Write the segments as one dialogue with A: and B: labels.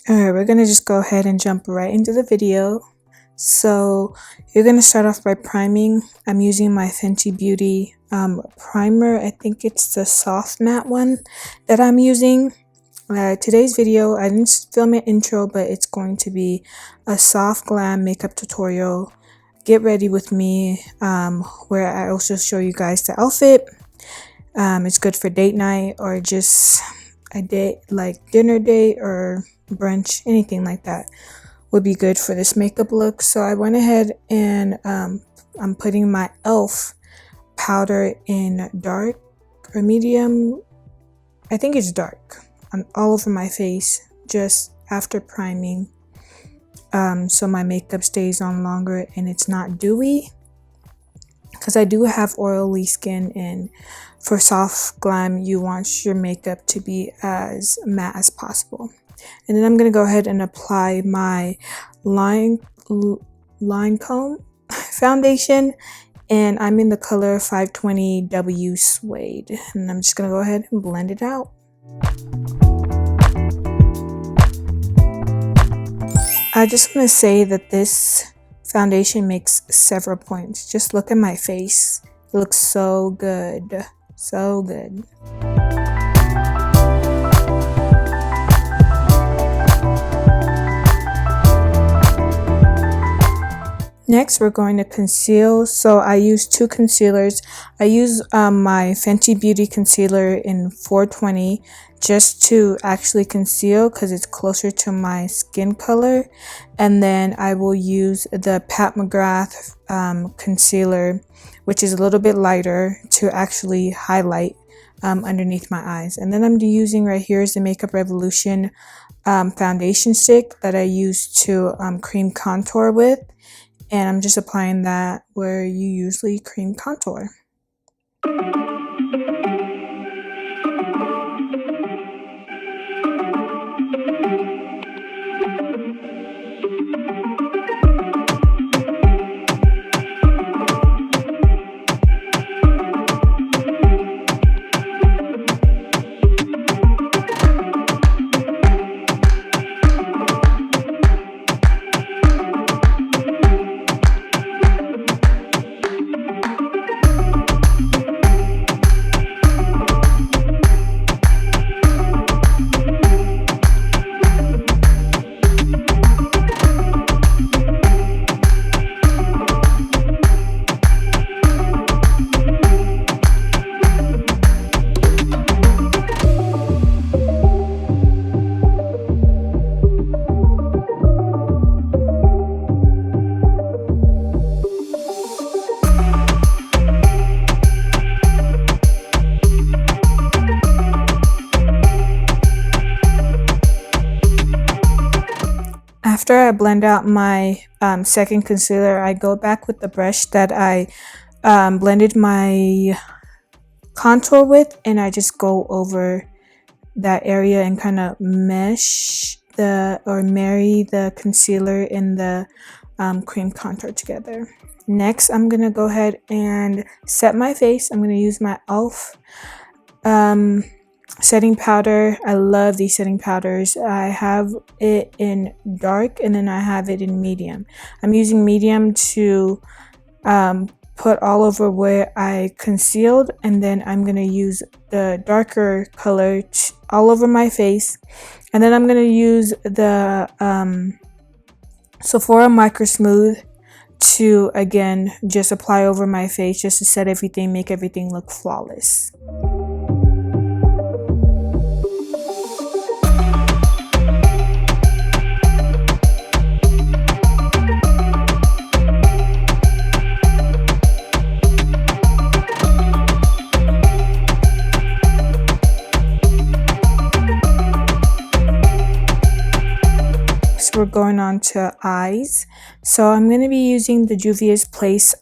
A: Alright, we're gonna just go ahead and jump right into the video. So you're gonna start off by priming. I'm using my Fenty Beauty primer. I think it's the soft matte one that I'm using. Today's video, I didn't film an intro, but it's going to be a soft glam makeup tutorial. Get ready with me, where I also show you guys the outfit. It's good for date night or just a date like dinner date or brunch, anything like that would be good for this makeup look. So I went ahead and I'm putting my e.l.f. powder in dark or medium. I think it's dark all over my face just after priming, so my makeup stays on longer and it's not dewy, because I do have oily skin, and for soft glam you want your makeup to be as matte as possible. And then I'm going to go ahead and apply my line comb foundation, and I'm in the color 520W Suede, and I'm just going to go ahead and blend it out. I just want to say that this foundation makes several points. Just look at my face. It looks so good. So good. Next, we're going to conceal. So I use two concealers. I use my Fenty Beauty concealer in 420 just to actually conceal because it's closer to my skin color. And then I will use the Pat McGrath concealer, which is a little bit lighter, to actually highlight underneath my eyes. And then I'm using right here is the Makeup Revolution foundation stick that I use to cream contour with. And I'm just applying that where you usually cream contour. After I blend out my second concealer, I go back with the brush that I blended my contour with, and I just go over that area and kind of mesh marry the concealer and the cream contour together. Next, I'm going to go ahead and set my face. I'm going to use my e.l.f. setting powder. I love these setting powders. I have it in dark and then I have it in medium. I'm using medium to put all over where I concealed, and then I'm going to use the darker color all over my face. And then I'm going to use the Sephora Micro Smooth to again just apply over my face, just to set everything, make everything look flawless. We're going on to eyes. So I'm going to be using the JUVIA'S Place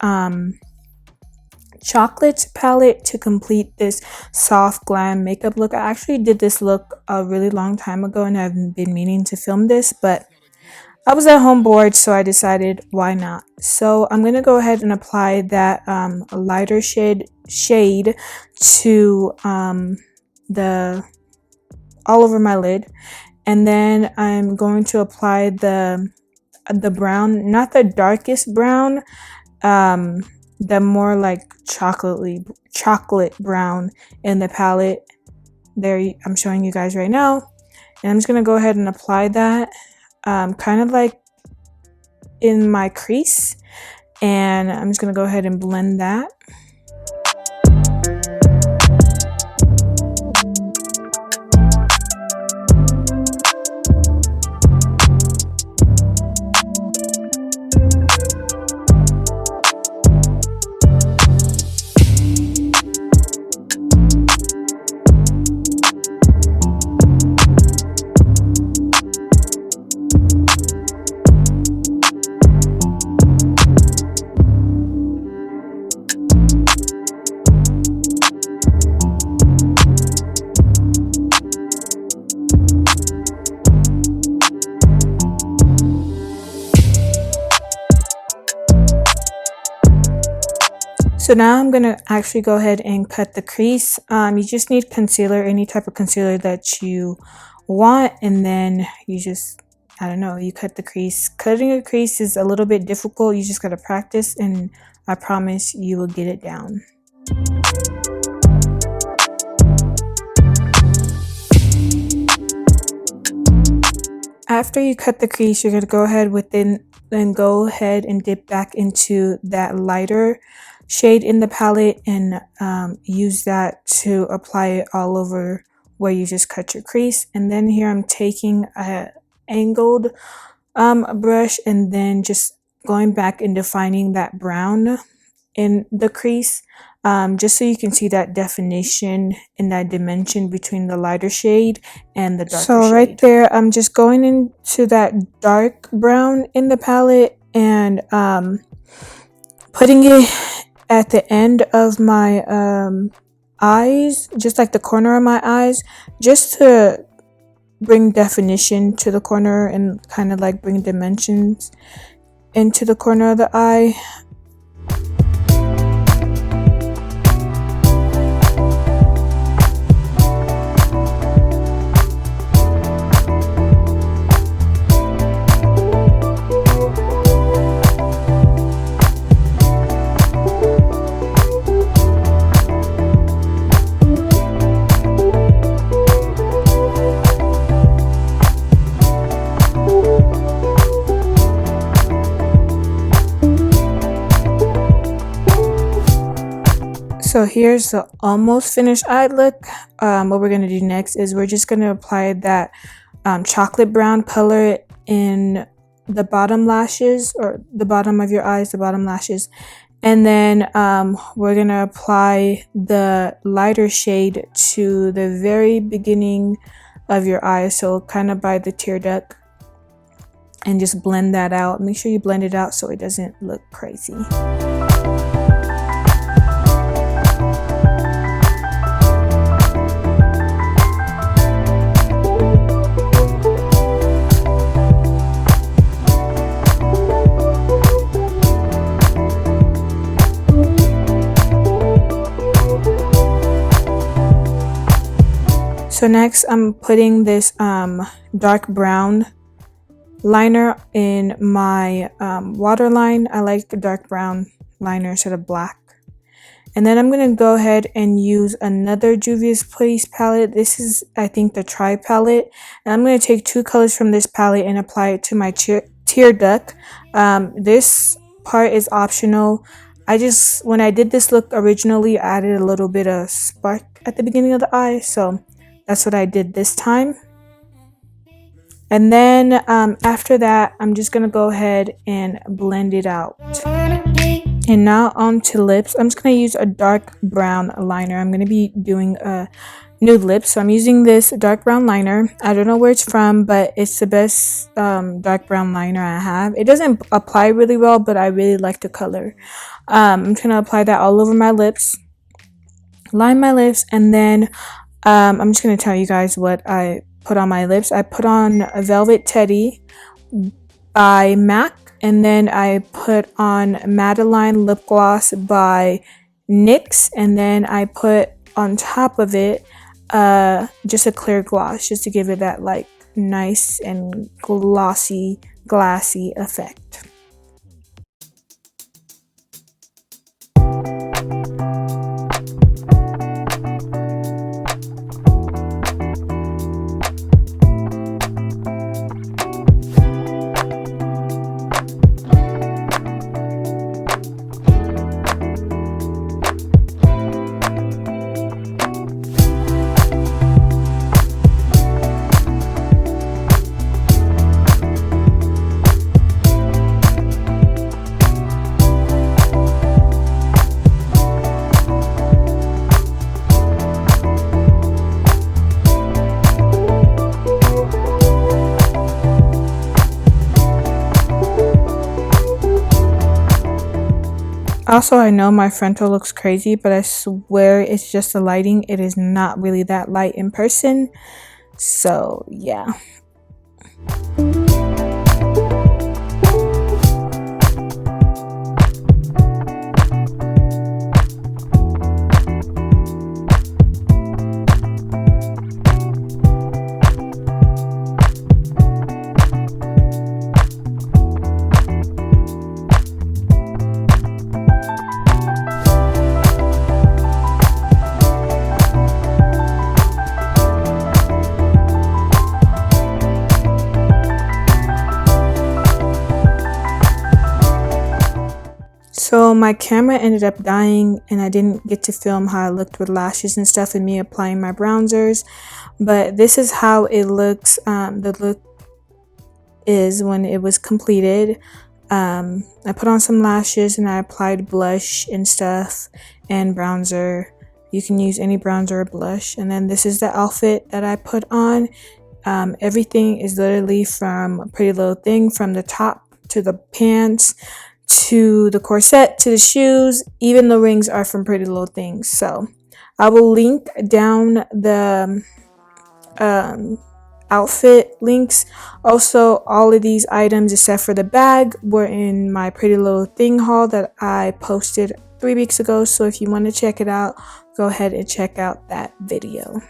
A: chocolate palette to complete this soft glam makeup look. I actually did this look a really long time ago and I've been meaning to film this, but I was at home bored, so I decided why not. So I'm going to go ahead and apply that lighter shade to all over my lid. And then I'm going to apply the brown, not the darkest brown, the more like chocolate brown in the palette. There, I'm showing you guys right now. And I'm just going to go ahead and apply that kind of like in my crease. And I'm just going to go ahead and blend that. So now I'm going to actually go ahead and cut the crease. You just need concealer, any type of concealer that you want, and then you just, I don't know, you cut the crease. Cutting a crease is a little bit difficult. You just got to practice, and I promise you will get it down. After you cut the crease, you're going to go ahead and dip back into that lighter shade in the palette and use that to apply it all over where you just cut your crease. And then here I'm taking a angled brush and then just going back and defining that brown in the crease, just so you can see that definition and that dimension between the lighter shade and the darker shade. So right there, I'm just going into that dark brown in the palette and putting it at the end of my eyes, just like the corner of my eyes, just to bring definition to the corner and kind of like bring dimensions into the corner of the eye. So here's the almost finished eye look. What we're going to do next is we're just going to apply that chocolate brown color in the bottom lashes, or the bottom of your eyes, the bottom lashes. And then we're going to apply the lighter shade to the very beginning of your eyes, so kind of by the tear duct, and just blend that out. Make sure you blend it out so it doesn't look crazy. So next I'm putting this dark brown liner in my waterline. I like the dark brown liner instead of black. And then I'm going to go ahead and use another JUVIA'S palette. This is, I think, the Tri palette. And I'm going to take two colors from this palette and apply it to my tear duct. This part is optional. When I did this look originally, I added a little bit of spark at the beginning of the eye. So that's what I did this time. And then after that, I'm just going to go ahead and blend it out. And now on to lips. I'm just going to use a dark brown liner. I'm going to be doing a nude lips. So I'm using this dark brown liner. I don't know where it's from, but it's the best dark brown liner I have. It doesn't apply really well, but I really like the color. I'm just going to apply that all over my lips. Line my lips, and then I'm just going to tell you guys what I put on my lips. I put on a Velvet Teddy by MAC, and then I put on Madeline lip gloss by NYX, and then I put on top of it just a clear gloss, just to give it that like nice and glossy, glassy effect. Also, I know my frontal looks crazy, but I swear it's just the lighting. It is not really that light in person. So, yeah. So my camera ended up dying and I didn't get to film how I looked with lashes and stuff and me applying my bronzers, but this is how it looks. The look is when it was completed. I put on some lashes and I applied blush and stuff and bronzer. You can use any bronzer or blush. And then this is the outfit that I put on. Everything is literally from Pretty Little Thing, from the top to the pants to the corset to the shoes. Even the rings are from Pretty Little Things. So I will link down the outfit links. Also, all of these items except for the bag were in my Pretty Little Thing haul that I posted 3 weeks ago. So if you want to check it out, go ahead and check out that video.